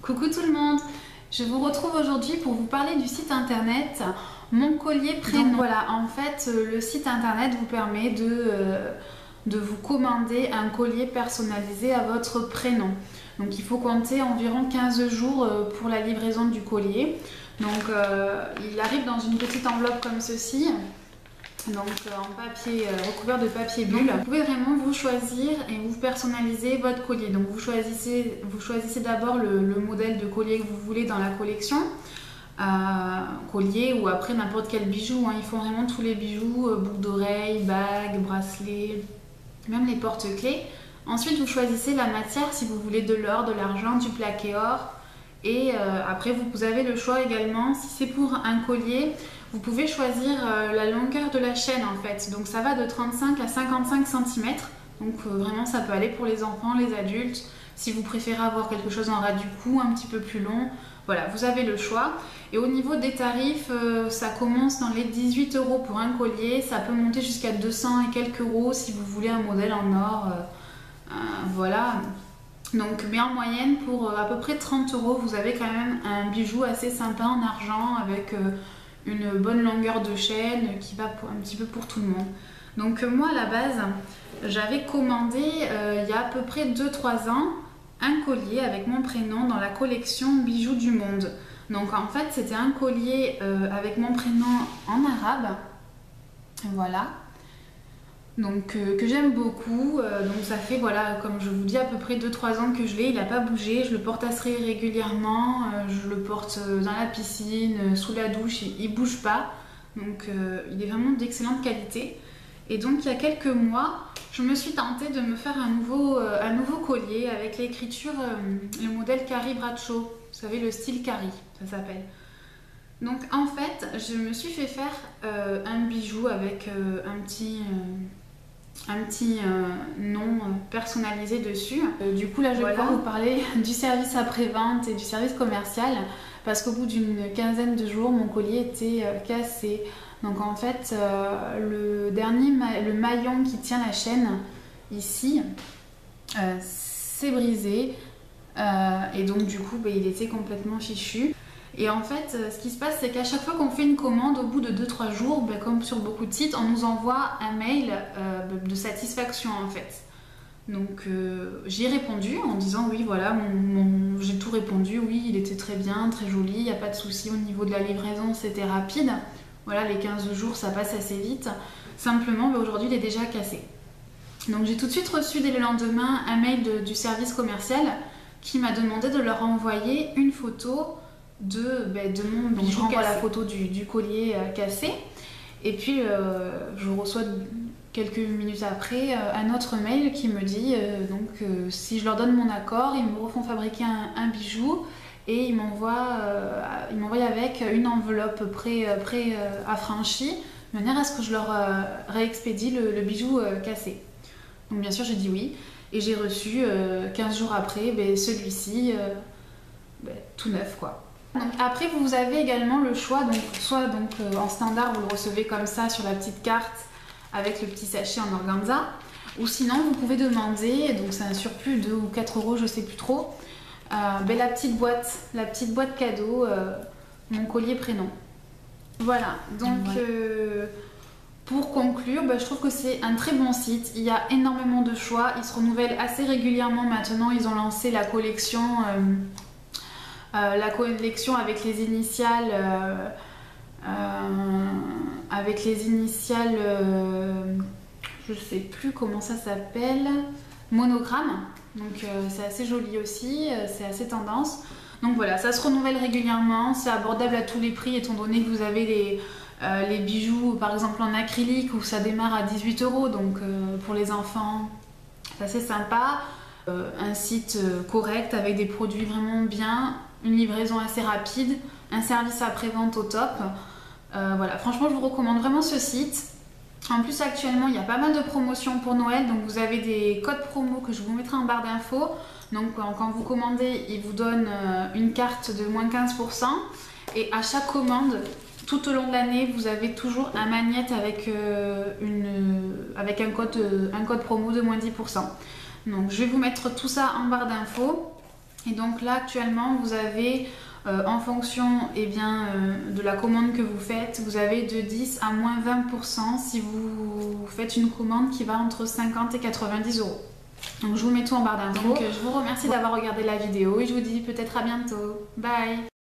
Coucou tout le monde, je vous retrouve aujourd'hui pour vous parler du site internet Mon Collier Prénom. Donc voilà, en fait le site internet vous permet de vous commander un collier personnalisé à votre prénom. Donc il faut compter environ 15 jours pour la livraison du collier. Donc il arrive dans une petite enveloppe comme ceci. Donc en papier recouvert de papier bulle. Vous pouvez vraiment vous choisir et vous personnaliser votre collier. Donc vous choisissez d'abord le modèle de collier que vous voulez dans la collection. Collier ou après n'importe quel bijou, hein. Ils font vraiment tous les bijoux, boucles d'oreilles, bagues, bracelets, même les porte-clés. Ensuite vous choisissez la matière, si vous voulez de l'or, de l'argent, du plaqué or. Et après vous avez le choix également, si c'est pour un collier, vous pouvez choisir la longueur de la chaîne en fait. Donc ça va de 35 à 55 cm. Donc vraiment ça peut aller pour les enfants, les adultes. Si vous préférez avoir quelque chose en ras du cou, un petit peu plus long, voilà, vous avez le choix. Et au niveau des tarifs, ça commence dans les 18 € pour un collier. Ça peut monter jusqu'à 200 et quelques euros si vous voulez un modèle en or. Voilà. Donc, mais en moyenne, pour à peu près 30 €, vous avez quand même un bijou assez sympa en argent avec une bonne longueur de chaîne qui va un petit peu pour tout le monde. Donc moi à la base, j'avais commandé il y a à peu près 2-3 ans un collier avec mon prénom dans la collection Bijoux du Monde. Donc en fait c'était un collier avec mon prénom en arabe, voilà. Donc que j'aime beaucoup, donc ça fait voilà, comme je vous dis, à peu près 2-3 ans que je l'ai, il n'a pas bougé, je le porte assez régulièrement, je le porte dans la piscine, sous la douche, il ne bouge pas, donc il est vraiment d'excellente qualité. Et donc il y a quelques mois, je me suis tentée de me faire un nouveau collier avec l'écriture, le modèle Carrie Bradshaw, vous savez le style Carrie, ça s'appelle. Donc en fait, je me suis fait faire un bijou avec un petit nom personnalisé dessus. Du coup là je vais pouvoir vous parler du service après-vente et du service commercial parce qu'au bout d'une quinzaine de jours mon collier était cassé. Donc en fait le maillon qui tient la chaîne ici s'est brisé et donc du coup il était complètement fichu. Et en fait, ce qui se passe, c'est qu'à chaque fois qu'on fait une commande, au bout de 2-3 jours, comme sur beaucoup de sites, on nous envoie un mail de satisfaction en fait. Donc j'ai répondu en disant oui, voilà, j'ai tout répondu, oui, il était très bien, très joli, il n'y a pas de souci au niveau de la livraison, c'était rapide. Voilà, les 15 jours, ça passe assez vite. Simplement, aujourd'hui, il est déjà cassé. Donc j'ai tout de suite reçu dès le lendemain un mail du service commercial qui m'a demandé de leur envoyer une photo de mon bijou. Je renvoie la photo du collier cassé et puis je reçois quelques minutes après un autre mail qui me dit si je leur donne mon accord, ils me refont fabriquer un bijou et ils m'envoient avec une enveloppe pré-affranchie de manière à ce que je leur réexpédie le bijou cassé. Donc bien sûr j'ai dit oui et j'ai reçu 15 jours après celui-ci tout neuf quoi. Donc après vous avez également le choix, soit en standard vous le recevez comme ça sur la petite carte avec le petit sachet en organza, ou sinon vous pouvez demander, donc c'est un surplus de 2 ou 4 € je sais plus trop, la petite boîte cadeau, mon collier prénom. Voilà, donc pour conclure, je trouve que c'est un très bon site, il y a énormément de choix, ils se renouvellent assez régulièrement maintenant, ils ont lancé la collection avec les initiales, je sais plus comment ça s'appelle, monogramme. Donc c'est assez joli aussi, c'est assez tendance. Donc voilà, ça se renouvelle régulièrement, c'est abordable à tous les prix étant donné que vous avez les bijoux par exemple en acrylique où ça démarre à 18 €. Donc pour les enfants, c'est assez sympa. Un site correct avec des produits vraiment bien, une livraison assez rapide, un service après-vente au top. Voilà, franchement je vous recommande vraiment ce site. En plus actuellement il y a pas mal de promotions pour Noël, donc vous avez des codes promo que je vous mettrai en barre d'infos. Donc quand vous commandez, ils vous donnent une carte de moins 15% et à chaque commande, tout au long de l'année, vous avez toujours un magnète avec un code promo de moins 10%. Donc je vais vous mettre tout ça en barre d'infos. Et donc là actuellement vous avez en fonction de la commande que vous faites, vous avez de 10 à moins 20% si vous faites une commande qui va entre 50 et 90 euros. Donc je vous mets tout en barre d'infos. Donc je vous remercie d'avoir regardé la vidéo et je vous dis peut-être à bientôt. Bye!